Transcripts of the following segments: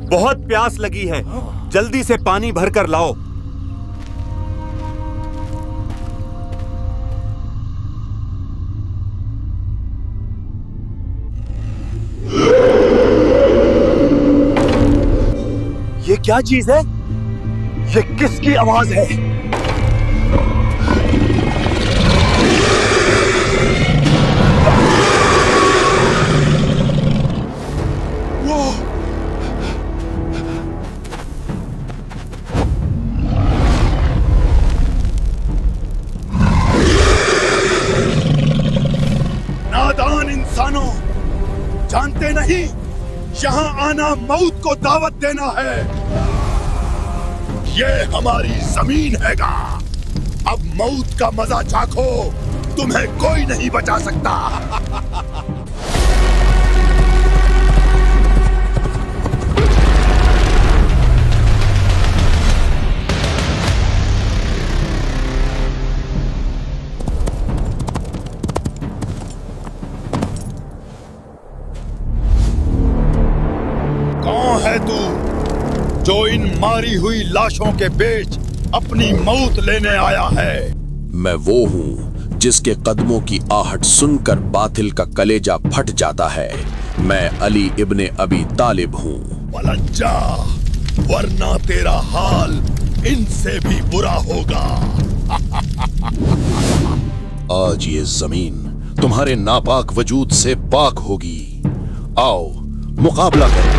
बहुत प्यास लगी है, जल्दी से पानी भर कर लाओ। ये क्या चीज है? ये किसकी आवाज है? वो नादान इंसानों, जानते नहीं यहाँ आना मौत को दावत देना है। ये हमारी जमीन हैगा। अब मौत का मजा चाखो, तुम्हें कोई नहीं बचा सकता। कौन है तू जो इन मारी हुई लाशों के बीच अपनी मौत लेने आया है? मैं वो हूँ जिसके कदमों की आहट सुनकर बातिल का कलेजा फट जाता है। मैं अली इब्ने अबी तालिब हूँ। पलज्जा, वरना तेरा हाल इनसे भी बुरा होगा। आज ये जमीन तुम्हारे नापाक वजूद से पाक होगी। आओ मुकाबला करें।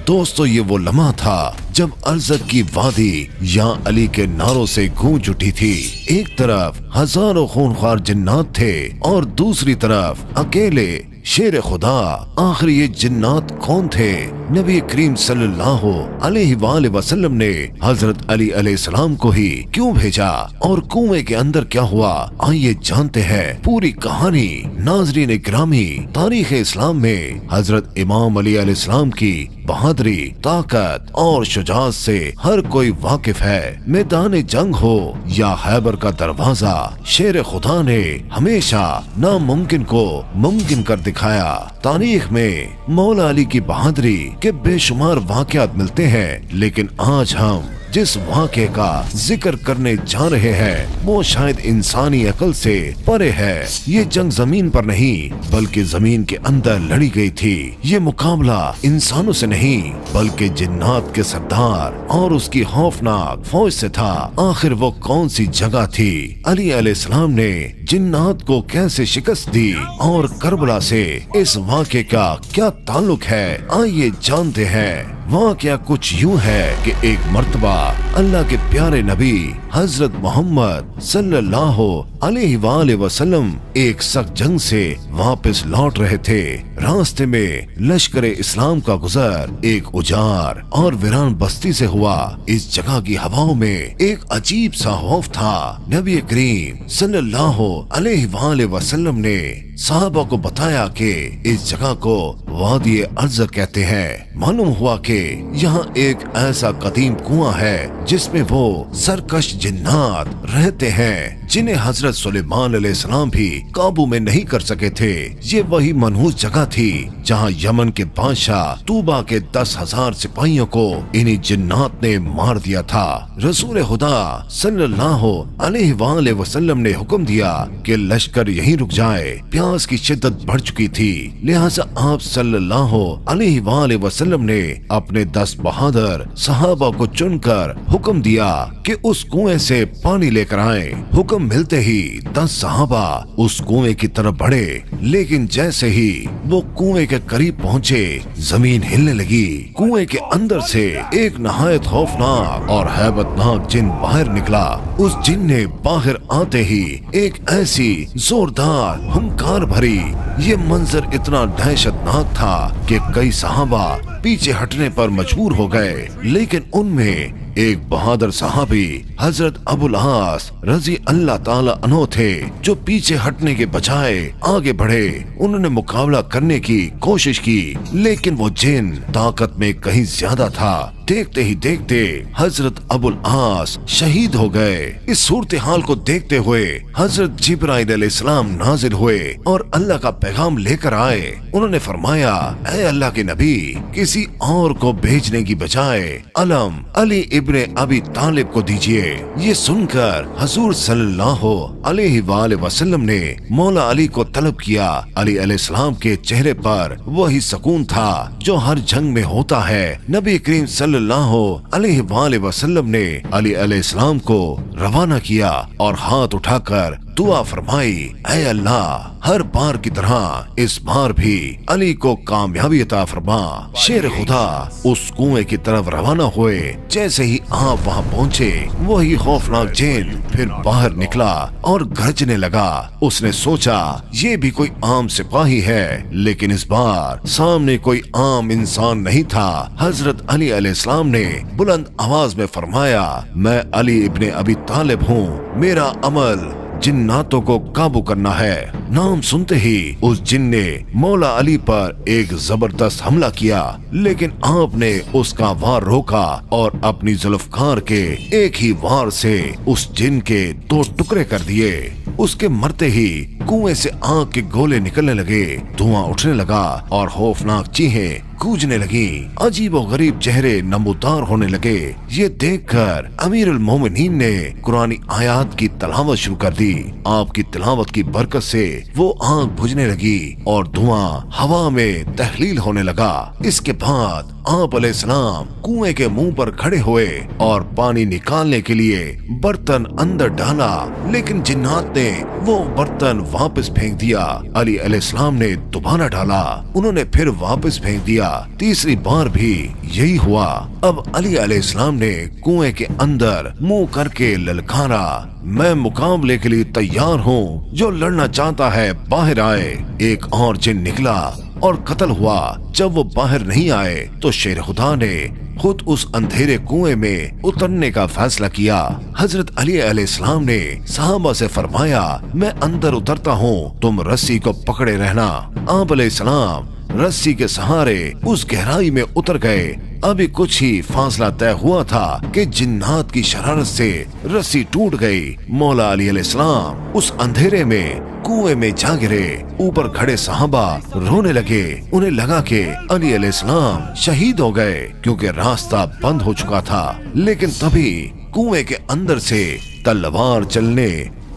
दोस्तों, ये वो लम्हा था जब अर्जक की वादी या अली के नारों से गूंज उठी थी। एक तरफ हजारों खूंखार जिन्नात थे और दूसरी तरफ अकेले शेर खुदा। आखिर ये जिन्नात कौन थे? नबी करीम सल्लल्लाहु अलैहि वसल्लम ने हजरत अली अलैहिस्सलाम को ही क्यों भेजा और कुएं के अंदर क्या हुआ? आइए जानते हैं पूरी कहानी। नाज़रीन गिरामी, तारीख इस्लाम में हजरत इमाम अली अलैहिस्सलाम की बहादुरी, ताकत और शुजाअत से हर कोई वाकिफ है। मैदान जंग हो या खैबर का दरवाजा, शेर खुदा ने हमेशा नामुमकिन को मुमकिन कर दिखाया। तारीख में मौला अली की बहादुरी के बेशुमार वाकयात मिलते हैं, लेकिन आज हम जिस वाक़े का जिक्र करने जा रहे हैं वो शायद इंसानी अकल से परे है। ये जंग जमीन पर नहीं बल्कि जमीन के अंदर लड़ी गई थी। ये मुकाबला इंसानों से नहीं बल्कि जिन्नात के सरदार और उसकी खौफनाक फौज से था। आखिर वो कौन सी जगह थी? अली अलैहिस्सलाम ने जिन्नात को कैसे शिकस्त दी और करबला से इस वाक़े का क्या ताल्लुक है? आइए जानते हैं। वाक़या कुछ यूं है कि एक मर्तबा अल्लाह के प्यारे नबी हजरत मोहम्मद सल्लल्लाहु अलैहि वसल्लम एक सख्त जंग से वापस लौट रहे थे। रास्ते में लश्कर इस्लाम का गुजर एक उजाड़ और वीरान बस्ती से हुआ। इस जगह की हवाओं में एक अजीब सा खौफ था। नबी करीम सल्लल्लाहु अलैहि वसल्लम ने साहबा को बताया कि इस जगह को वादी अर्ज़ कहते हैं। मालूम हुआ कि यहाँ एक ऐसा कदीम कुआं है जिसमें वो सरकश जिन्नात रहते हैं जिन्हें हजरत सुलेमान अलैहिस्सलाम भी काबू में नहीं कर सके थे। ये वही मनहूस जगह थी जहाँ यमन के बादशाह तूबा के 10,000 सिपाहियों को इन्हीं जिन्नात ने मार दिया था। रसूल खुदा सल्लल्लाहु अलैहि वसल्लम ने हुक्म दिया कि लश्कर यहीं रुक जाए। प्यास की शिद्दत बढ़ चुकी थी, लिहाजा आप सल्लल्लाहु अलैहि वसल्लम ने अपने 10 बहादुर सहाबा को चुनकर हुक्म दिया कि उस कुएं से पानी लेकर आए। हुक्म मिलते ही 10 सहाबा उस कुएं की तरफ बढ़े, लेकिन जैसे ही वो कुएं के करीब पहुँचे जमीन हिलने लगी। कुएं के अंदर से एक नहायत खौफनाक और हैबतनाक जिन बाहर निकला। उस जिन ने बाहर आते ही एक ऐसी जोरदार हुंकार भरी। ये मंजर इतना दहशतनाक था कि कई सहाबा पीछे हटने पर मजबूर हो गए, लेकिन उनमें एक बहादुर सहाबी हजरत अबुल आस रजी अल्लाह ताला अन्हो थे जो पीछे हटने के बजाय आगे बढ़े। उन्होंने मुकाबला करने की कोशिश की, लेकिन वो जिन ताकत में कहीं ज्यादा था। देखते ही देखते हजरत अबुल आस शहीद हो गए। इस सूरत हाल को देखते हुए हजरत जिब्राइल अलैहिस्सलाम नाजिल हुए और अल्लाह का पैगाम लेकर आए। उन्होंने फरमाया, ऐ अल्लाह के नबी, किसी और को भेजने की बजाय अलम अली इब्ने अबी तालिब को दीजिए। ये सुनकर हुजूर सल्लल्लाहु अलैहि वसल्लम ने मौला अली को तलब किया। अली अलैहिस्सलाम के चेहरे पर वही सुकून था जो हर जंग में होता है। नबी करीम सल्लल्लाहु अलैहि वसल्लम ने अली अलैहिस्सलाम को रवाना किया और हाथ उठाकर दुआ फरमाई, ऐ अल्लाह, हर बार की तरह इस बार भी अली को कामयाबी अता फरमा। शेर खुदा उस कुएं की तरफ रवाना हुए। जैसे ही आप वहां पहुंचे, वही खौफनाक जिन फिर बाहर निकला और गरजने लगा। उसने सोचा ये भी कोई आम सिपाही है, लेकिन इस बार सामने कोई आम इंसान नहीं था। हजरत अली अलैहिस्सलाम ने बुलंद आवाज में फरमाया, मैं अली इब्ने अबी तालिब हूँ, मेरा अमल जिन्नातों को काबू करना है। नाम सुनते ही उस जिन ने मौला अली पर एक जबरदस्त हमला किया, लेकिन आपने उसका वार रोका और अपनी जुल्फकार के एक ही वार से उस जिन के 2 टुकड़े कर दिए। उसके मरते ही कुएं से आग के गोले निकलने लगे, धुआं उठने लगा और खौफनाक चीखें गूंजने लगी। अजीब और गरीब चेहरे नमूदार होने लगे। ये देखकर अमीरुल मोमिनीन ने कुरानी आयात की तिलावत शुरू कर दी। आपकी तिलावत की बरकत से वो आग बुझने लगी और धुआं हवा में तहलील होने लगा। इसके बाद आप अलैहिस्सलाम कुएं के मुंह पर खड़े हुए और पानी निकालने के लिए बर्तन अंदर डाला, लेकिन जिन्नात ने वो बर्तन वापस फेंक दिया। अली अलैहिस्सलाम ने दोबारा डाला, उन्होंने फिर वापस फेंक दिया। तीसरी बार भी यही हुआ। अब अली अलैहिस्सलाम ने कुएं के अंदर मुंह करके ललकारा, मैं मुकाबले के लिए तैयार हूँ, जो लड़ना चाहता है बाहर आए। एक और जिन निकला और कत्ल हुआ। जब वो बाहर नहीं आए तो शेर खुदा ने खुद उस अंधेरे कुएं में उतरने का फैसला किया। हजरत अली अलैहिस्सलाम ने सहाबा से फरमाया, मैं अंदर उतरता हूँ, तुम रस्सी को पकड़े रहना। आप अलैहिस्सलाम रस्सी के सहारे उस गहराई में उतर गए। अभी कुछ ही फासला तय हुआ था कि जिन्नात की शरारत से रस्सी टूट गई। मौला अली अलैहिस्सलाम उस अंधेरे में कुएं में जा गिरे। ऊपर खड़े सहाबा रोने लगे। उन्हें लगा कि अली अलैहिस्सलाम शहीद हो गए, क्योंकि रास्ता बंद हो चुका था। लेकिन तभी कुएं के अंदर से तलवार चलने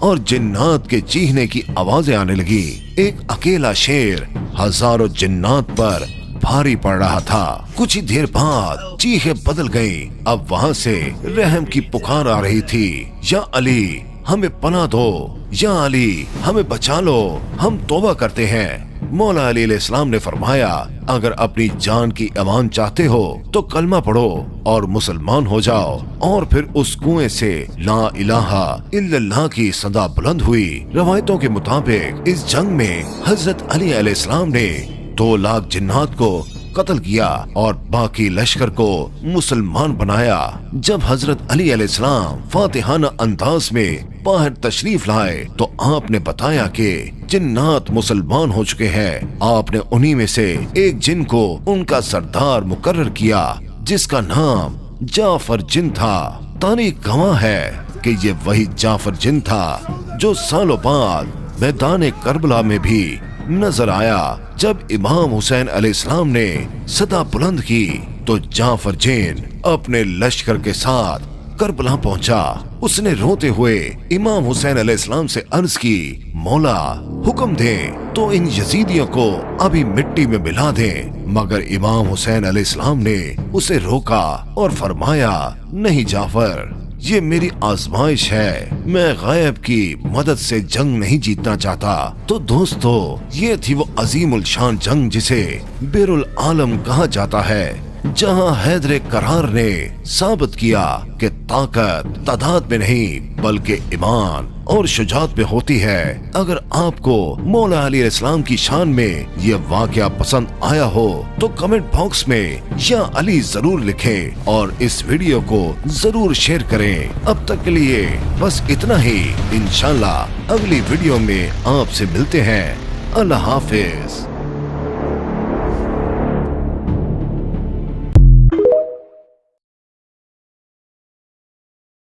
और जिन्नात के चीखने की आवाजें आने लगी। एक अकेला शेर हजारों जिन्नात पर भारी पड़ रहा था। कुछ ही देर बाद चीखें बदल गईं। अब वहाँ से रहम की पुकार आ रही थी, या अली हमें पनाह दो, या अली हमें बचा लो, हम तौबा करते हैं। मौला अली अलैहिस्सलाम ने फरमाया, अगर अपनी जान की अमान चाहते हो तो कलमा पढ़ो और मुसलमान हो जाओ। और फिर उस कुएं से ला इलाहा इल्लल्लाह की सदा बुलंद हुई। रवायतों के मुताबिक इस जंग में हजरत अली अलैहिस्सलाम ने 2 लाख जिन्नात को कत्ल किया और बाकी लश्कर को मुसलमान बनाया। जब हजरत अली अलैहिस्सलाम फातिहाना अंदाज में बाहर तशरीफ लाए तो आपने बताया कि जिन्नात मुसलमान हो चुके हैं। आपने उन्हीं में से एक जिन को उनका सरदार मुकर्रर किया, जिसका नाम जाफर जिन था। तारीख गवाह है कि ये वही जाफर जिन था जो सालों बाद मैदान करबला में भी नजर आया। जब इमाम हुसैन अलैहिस्सलाम ने सदा बुलंद की तो जाफर जिन अपने लश्कर के साथ करबला पहुंचा। उसने रोते हुए इमाम हुसैन अलैहिस्सलाम से अर्ज की, मौला हुक्म दें तो इन यजीदियों को अभी मिट्टी में मिला दें। मगर इमाम हुसैन अलैहिस्सलाम ने उसे रोका और फरमाया, नहीं जाफर, ये मेरी आजमाइश है, मैं गैब की मदद से जंग नहीं जीतना चाहता। तो दोस्तों, ये थी वो अजीमुल शान जंग जिसे बिरुल आलम कहा जाता है, जहां हैदर करार ने साबित किया कि ताकत तादाद में नहीं बल्कि ईमान और शुजात में होती है। अगर आपको मौला अली अलैहिस्सलाम की शान में ये वाकया पसंद आया हो तो कमेंट बॉक्स में या अली जरूर लिखें और इस वीडियो को जरूर शेयर करें। अब तक के लिए बस इतना ही। इंशाल्लाह अगली वीडियो में आपसे मिलते हैं। अल्लाह हाफिज।